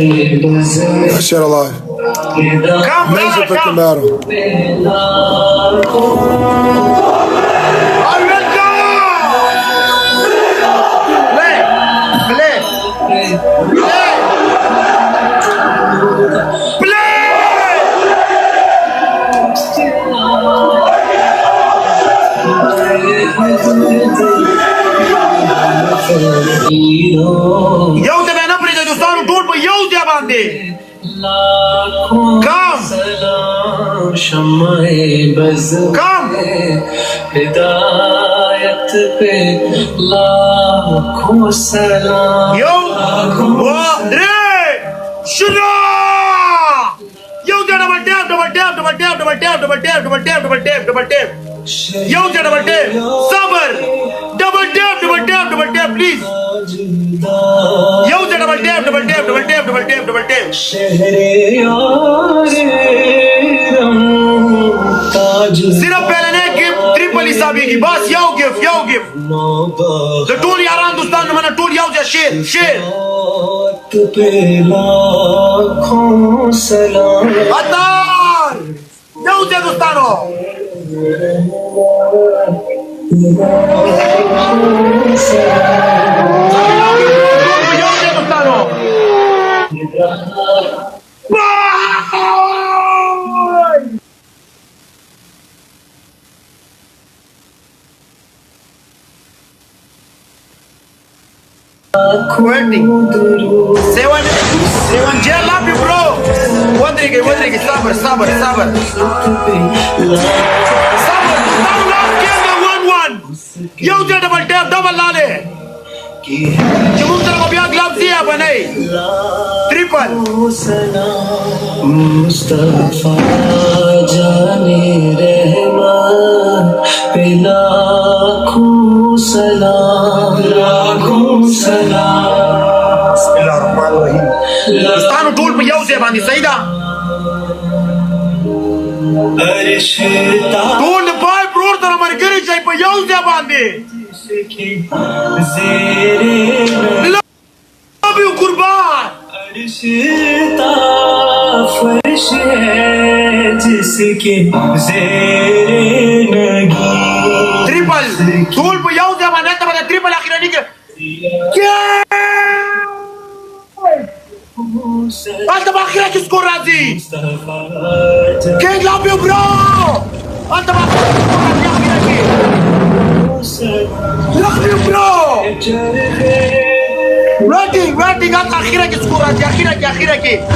Shit alive. Major victim battle. Eu te venom prin Hindustan tour pe eu te bande. Come. Come. हिदायत पे लाखों सलाम यो रे शुरू यो double tap yo double tap sabar double tap please yo double tap सिर्फ पहले ने gift triple हिसाबी की बस यो गिफ्ट the tool यार हिंदुस्तान में ना tool यो जा शेर अतार यो जा हिंदुस्तानो Quentin. Seven jail love you bro. Wadrige, sabar. Sabar, last game the 1-1. Yo double tap, double lale. Jumum taraf abhi glove diya banai. Triple. Mustafa jane Rahman पे लाखों सलाम बिस्मिल्लाहिर्रहमानिर्रहीम हिंदुस्तान टूल पे यो से बांधी सही दा टूल पाए प्रोर तर हमारे गिरी जाए पे यो से बांधी लव यू कुर्बान फर्श है जिसके ट्रिपल टूल पे यो से बांधे तो बता ट्रिपल आखिर नहीं के क्या أنت بأخيرا كسكور رازي كينج لove you bro أنت بأخيرا love you bro waiting أنت أخيرا كسكور رازي أخيرا كي بسم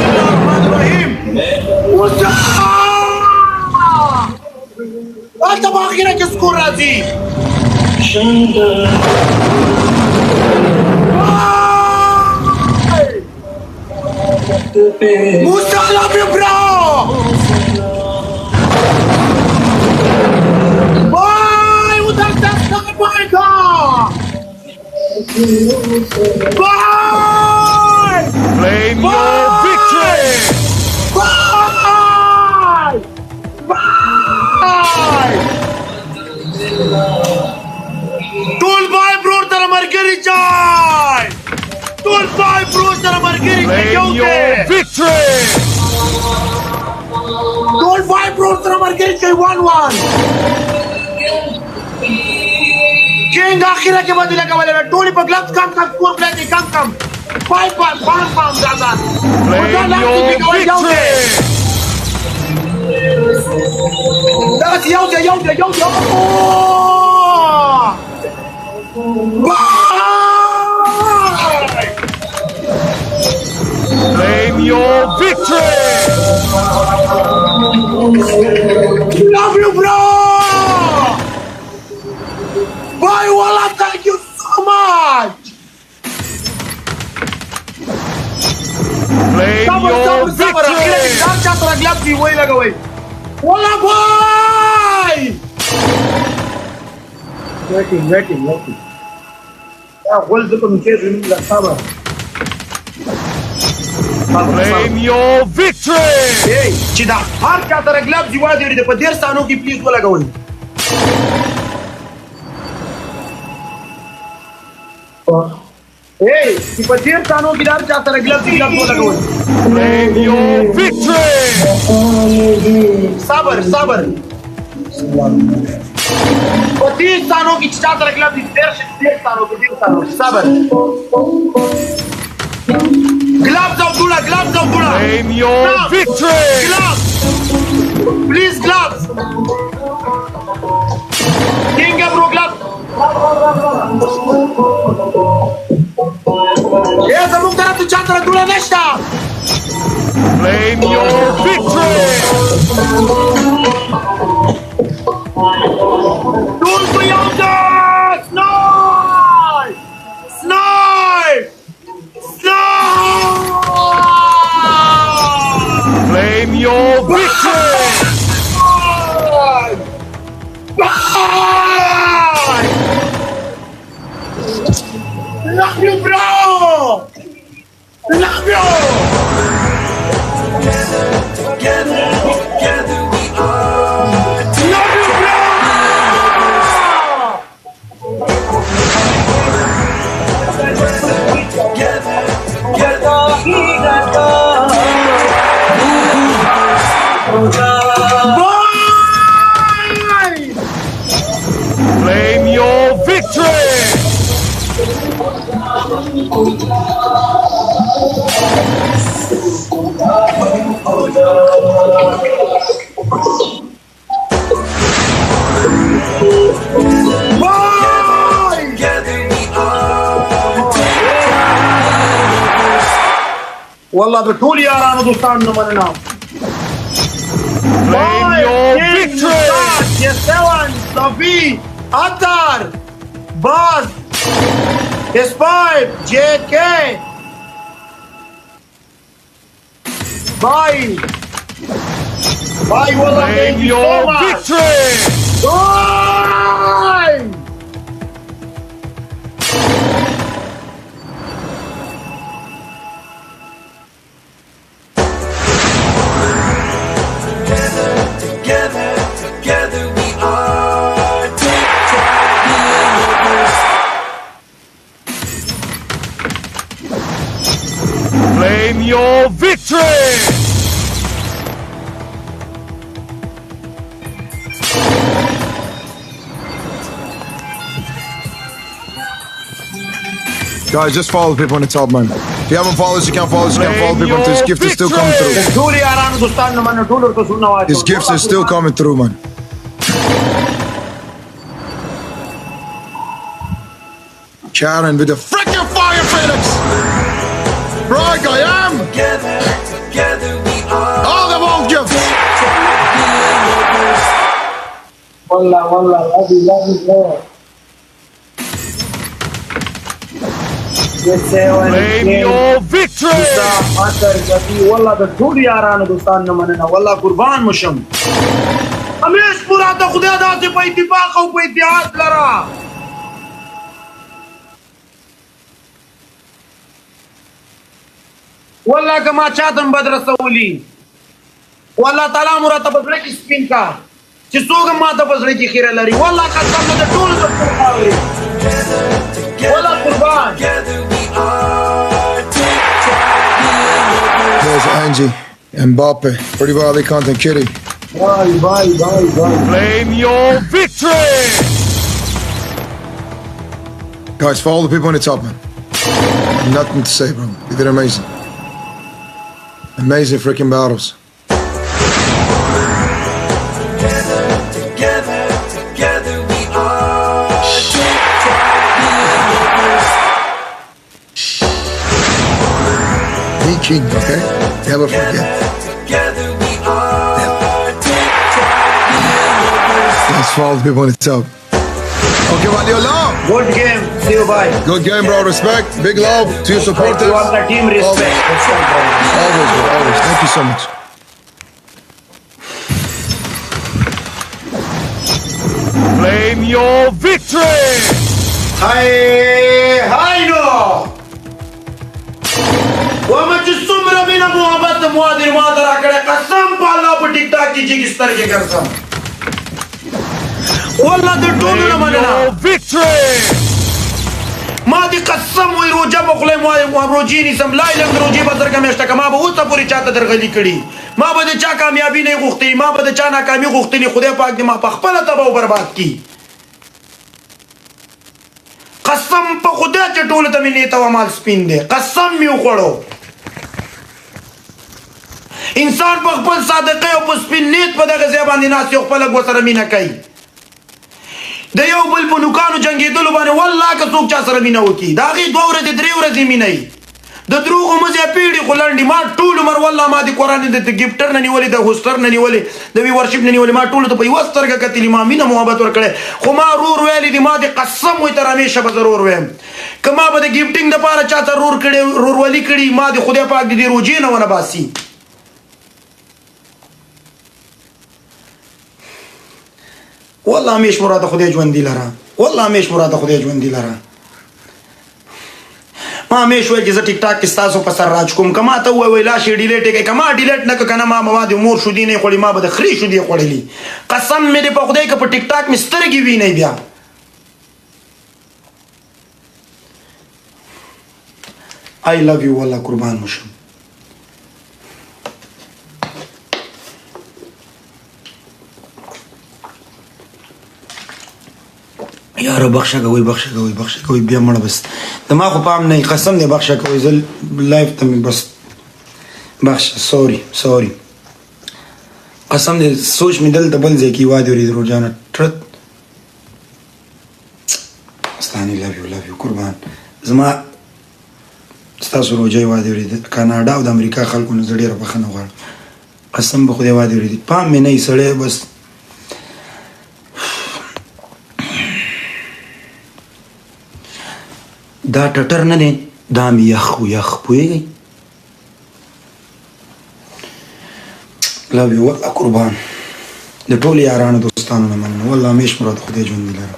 الله الرحمن الرحيم أنت بأخيرا كسكور رازي Musa love you bro Boy udah tak boy Boy Claim your victory. Boy Tool boy bro tera mar giri jai Tool boy bro tera mar giri Claim your victory. Tool boy bro tera mar giri jai 1-1 King akhirnya ke badila ka wala Tool pa gloves kam score play kam 5 pound dada Claim your victory. That's yo Claim your victory. Love you bro Boy Walla thank you so much Claim your victory. Sabar gloves di woi laga woi Walla boy Waiting Ya gol de con que la sabar Claim your victory. Hey, Chida, हर क्या तरह gloves दिवा दे रही थे पर देर सानों की please को लगाओ Hey, si Patir Tano Gilar चाहता है गिलाफ गिलाफ बोला कौन? Claim your victory! साबर साबर. 30 Tano की चाहता है गिलाफ 30 Tano साबर. गिलाफ जाओ दूला Claim your victory! गिलाफ, please गिलाफ. King है bro गिलाफ. ये ज़रूर तेरा तू चाहता है दूला नश्ता. Claim your victory! Tool for Yonder! Snipe! Snipe! Snipe! Claim your victory! Love you, bro! Love you! Together we are. Love you, bro! Together we Bye! Claim your victory! Bye! Together we are. والله بتقول يا رانا دوستان نمنا. Claim your victory! Yesevan, Safi, Atar, Baz, S5, JK. Bye. Bye, wallah, Claim thank you so your much. victory! Bye. Together we are. Claim your victory! Guys, just follow the people on the top, man. If you haven't followed us, you can't follow us, you can't follow the people. This gift is still coming through. Tuli ya rana dostan नमना टूलर तो सुनना वाला. His gifts are still coming through, man. Karen with the freaking fire, Felix! Right, I am! Together we are. All the old gifts! والله love you bro. Yesevan, Claim your victory! Atar, Safi, والله بتقول يا رانا دوستان نمنا والله قربان مشم. हमेश पूरा तो खुदा दाते पे इत्तेफाक और पे इत्तेहाद लरा. والله كما चाहतम बदर सऊली. والله ताला मुराद बदले की स्पिन का. जिसोग माता बदले की खीरा लरी. والله कसम में तो टूल तो खावे. والله قربان. Together we are. There's Angie, Mbappe, Pretty Valley Content Kitty. Bye. Claim your victory! Guys, follow the people on the top, man. Nothing to say, bro. You did amazing. Amazing freaking battles. Together we are. Be king, okay? Never forget. Together we are. Let's follow the people on the top. Okay, Wali Allah. Good game. See you bye. Good game, bro. Respect. Big love to your supporters. You are the team respect. Always, bro. Always. Thank you so much. Claim your victory! Hi no. وما تسمر بنا محبت موادر مادر आकड़े कसम पाला पर TikTok की किस तरह के कसम والله ده tolu ना Claim मनना your victory! ما دي قسم وي روجه بخله مو روجي نسم لا اله الا روجي بدر کمشته کما به اوسه پوری چاته درغلي کړي ما به چا کامیابی نه غوښتي ما به چا ناکامي غوښتي خدای پاک دې ما په خپل تباہ او برباد کی قسم په خدای چې ټول ته مې نیت او مال سپین دي قسم مې وخړو انسان په خپل صادقه او په سپین نیت په دغه ځای باندې ناس یو خپل غوسره مینه کوي د یو بل په نوکانو جنگېدلو باندې والله که څوک چا سره مینه وکړي د هغې 2 ورځې 3 ورځې مینه وي د دروغو مزې پیړې خو لنډې ما ټول عمر والله ما د قرآن د ګفټر نه نیولې د هوسټر نه نیولې د ویورشپ نه نیولې ما ټولو ته په یوه سترګه کتلي ما مینه محبت ورکړی خو ما رور ویلې دي ما د قسم وي تر همیشه به ضرور ویم که ما به د ګفټینګ دپاره چاته رورولي کړي ما د خدای پاک د دې روجې نه ونه باسي والله همیش مراده خدای ژوندي لره والله همیش مراده خدای ژوندي لره ما همیش وایي چې زه ټیک ټاک کې ستاسو په سر راج کوم که ما ته ووایي لا شي ډیلیټ یې کوي که ما ډیلیټ نه کړه که نه ما مواد مور شودي نه خوړي ما به د خري شودي خوړلي قسم مې دې په خدای که په ټیک ټاک مې سترګې وینئ بیا I love you والله قربان مشم یاره بخښه کوئ بیا مړه بس د ما خو پام نه قسم دی بخښه کوئ زه لایف ته مې بس بخښه سوري قسم دی سوچ مې دلته بل ځای کې وادي ورېد روجانه ټرت ستاني لو یو قربان زما ستاسو روجه وادي ورېد کاناډا او د امریکا خلکو نه زه ډېره بخښنه غواړم قسم به خدای وادي ورېد پام مې نه سړی بس دا ټټر نه دی دا مې یخ پوهېږئ لو یو والله قربان د ټولو یارانو دوستانو نه مننه والله همیش مراد خدای ژوندي لره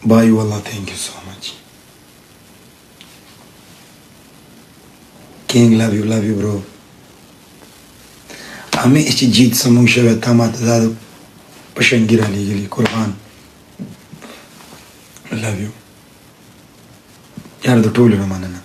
بای والله thank you so much King love you bro همیش چې جیت سمون شوی تا ماته دا پشنگی را لیگلی قربان love you یار د ټولو نه مننه